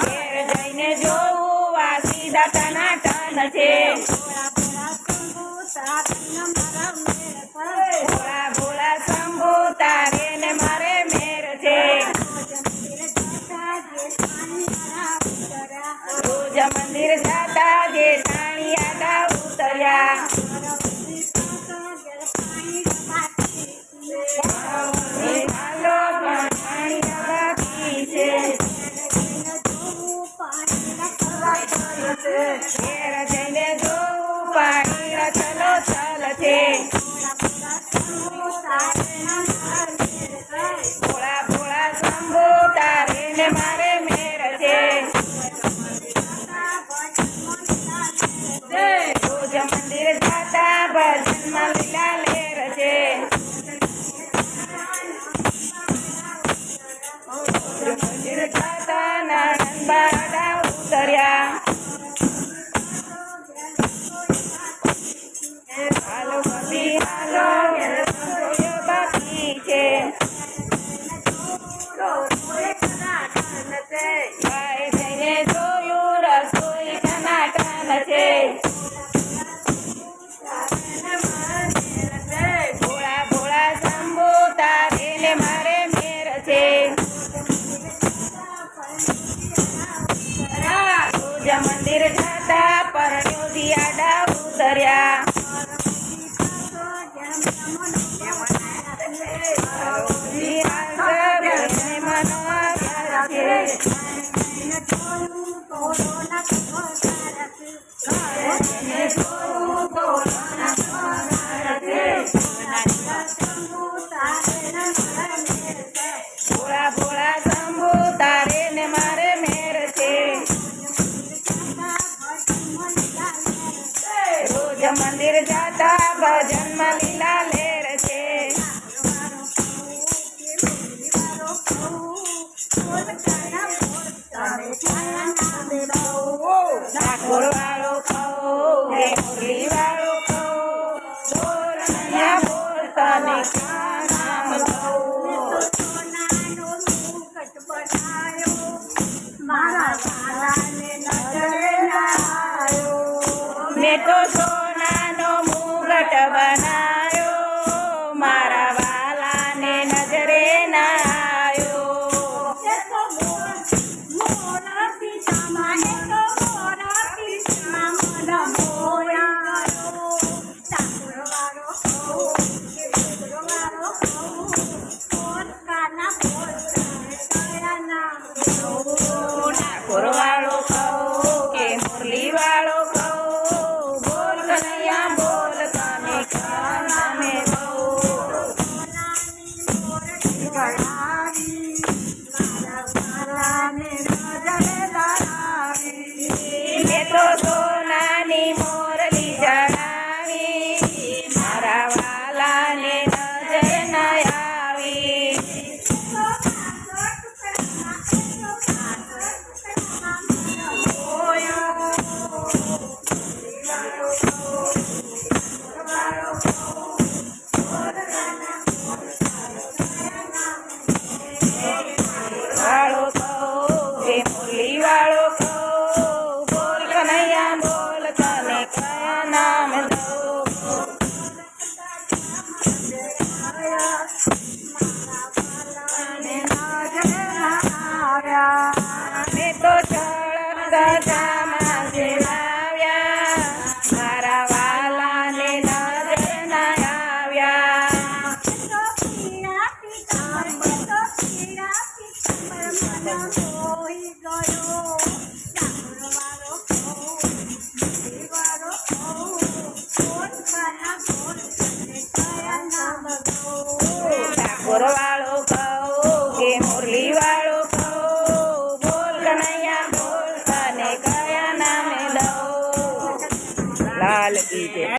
ઘેર જઈને જોવું વાસી દાતાના ટન છે. ભોળા ભોળા શંભુ તારે ને મારે મેર છે. રોજ મંદિર જાતા જેઠાણી આડા ઉતર્યા. હાલો પણ પાણી બાકી છે. ઘેર જઈને જોવું પાણી ચલો ચલ છે. ભોળા ભોળા શંભુ તારે ને મારે મેર છે. રોજ મંદિર જાતા ભજનમાં લીલા લેર છે. મંદિર જાતા નાનંદ બાડા ઉતર્યા. હાલો પછી હાલો બાકી છે. ભાઈ જઈને જોયું રસોઈ ટનાટન છે. ભોળા ભોળા શંભુ તારે ને મારે મેર છે. રોજ મંદિર જાતા પરણ્યો દિયાડા ઉતર્યા. ભોળા ભોળા શંભુ તારે ને મારે મેર છે. રોજ મંદિર જાતા ભજનમાં લીલા લેર છે. ઠાકોર વાળો કહો કે મુરલી વાળો